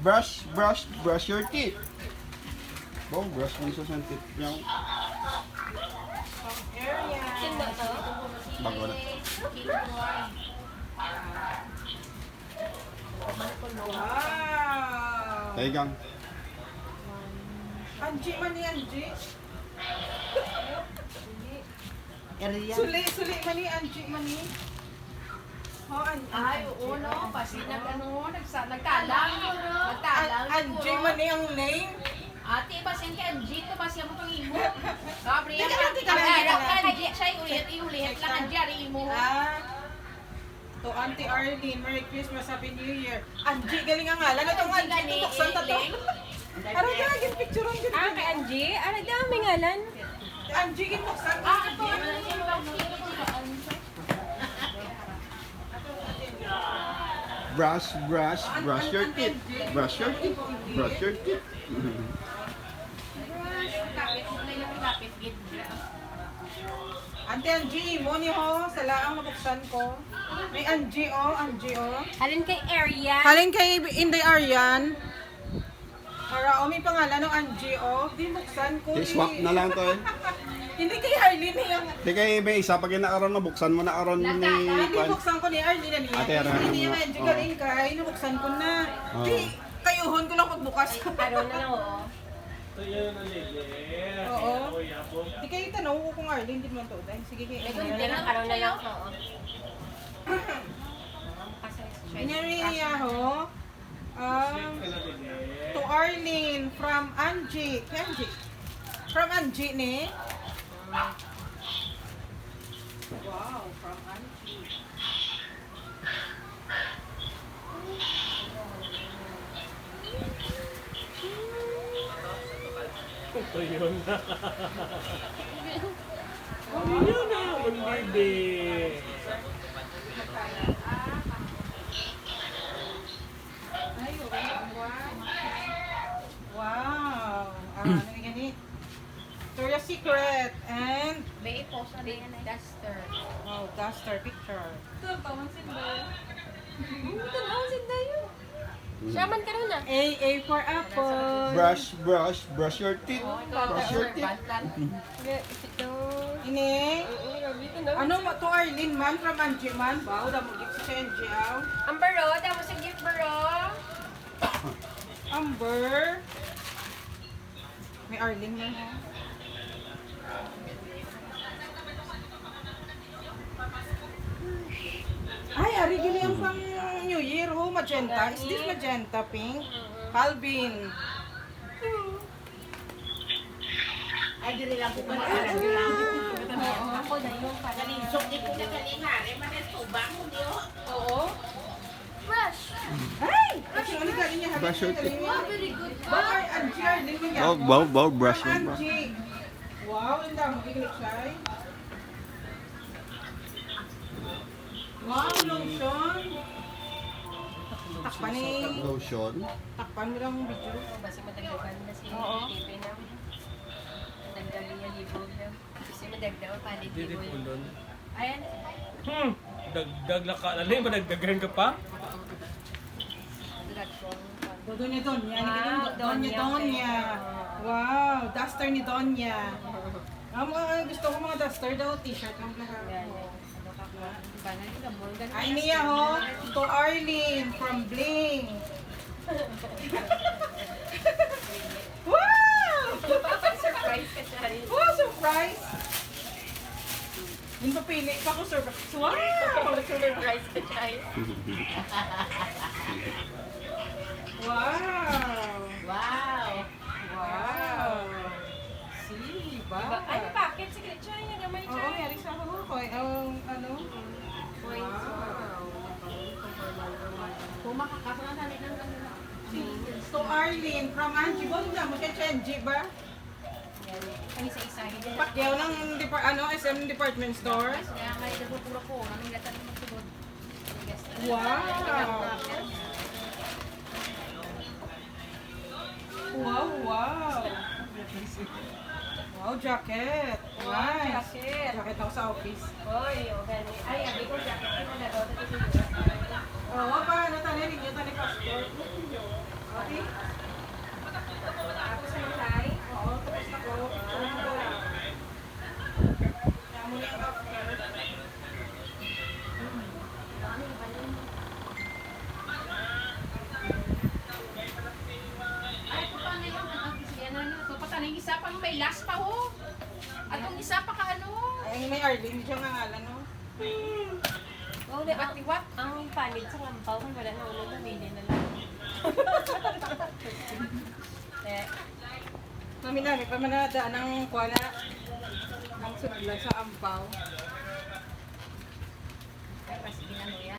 brush your teeth. Bong, brush mo sa teeth niya. Sino to? Bago na. Wow! Taigang. Anji man ni Anji. Area. Suli man ni Anji man ni. Oh, Ay, oo, no. Kasi nagtalang. Anji man ni ang name. Ate, basin ka, Angie, to basi mo itong imo. Sabi Teka yan, lang. Angie, siya ulit lang, Angie, ari imo. To Auntie Arlene, Merry Christmas, Happy New Year. Angie, galing ang ngalan. Itong Angie, tutuksan na to. Ano ka, yung picture ang ganda. Kay Angie? Ano daw may ngalan? Angie, gituksan. Ito, Brush your teeth. Brush your teeth. Brush your teeth. kapit, gid. Auntie Angie, mo ni ho, sa laang mabuksan ko. May Angie, oh, Angie, oh. Halin kay Area. Halin kay Inday Aryan. Para, may pangalan ng Angie, oh. Di buksan ko. Swap na lang to eh. Hindi kay Arlene yung... Di kay may isa pag nakaroon na buksan mo na karon ni Hindi Kwan. buksan ko ni Arlene na niya. Ate, Arlene, Hindi niya oh. Angie galing kay, nabuksan ko na. Oh. Di, kayuhon ko lang pagbukas. Araw na lang, oo. Oo. Di kayo tanong ko kung Arlene, di man to. Dahil sige kayo. Araw na lang, araw na lang. Oo. Kunyari niya ho. To Arlene from Angie. Kay Angie. From Angie ni. Wow, from Angie. Ito yun na. Yun na, baby. Wow. Ano yung ganit? Victoria's Secret and May po sa rin duster. wow, duster picture. Shaman ka rin ah. A for apple. Brush your teeth. Brush your teeth. Ini. Dito na. Ano mo to Arlene man from Angie man? Wow, damo gift si Angie aw. Amber, oh. Damo sa gift, bro. Amber. May Arlene man ha. Ay, ari gini ang pang New Year ho, magenta. Is this magenta pink? Calvin. Ay, dili lang po ba? Ako na yung pagalinsok di ko na kalingari. Manetubang mo niyo. Oo. Brush. Ay! Kasi ano galing niya? Brush your teeth. Very good. Wow, Angie Arlene man Wow, brush your teeth. Angie. Wow, ang dami kiklik siya. Wow, lotion. Takpan ni... Lotion. Takpan mo lang ang video. Basi madagdagan na si Oo. TV na. Madagdagan niya libog na. Kasi madagdagan pa ni Dili libog. po doon. Ayan. Dagdag laka na lang, madagdagan ka pa? Donya Donya. Wow, Donya Donya. Wow, duster ni Donya. Gusto ko mga duster daw, t-shirt ang lahat. Ay niya ho, to Arlene from Bling. Wow! Surprise ka siya rin. Wow, surprise! Yung papili pa ko surprise. Wow! Surprise ka siya rin. Wow! Wow. Wow! See, ba? Ay, bakit? Sige, siya niya gamay Oo, siya. yari sa ako ko. Ano? Points. Kung makakapang na rin ng To Arlene from Angie. Bong na mo kay Chenji ba? ang isa-isahin din. Pakyaw ng SM department store. Kaya nga ito puro ko. Anong gatan mo magsigod? Wow! Wow! Wow, jacket! Nice! Jacket. Jacket ako sa office. Oy, okay. Ay, abi ko jacket mo na daw. Oo, paano tanin ninyo? Tanin passport. Okay, pa ho. Atong isa pa ka ano. Ay, may Arlene siya nga ngalan, no? Oh, Tiwat-tiwat. ang palit sa lampaw kung wala na ulo na bili na lang. Eh, Kami na, may pamanadaan ng kuwala. Ang sunod lang sa ampaw. ay, kasi ginano yan.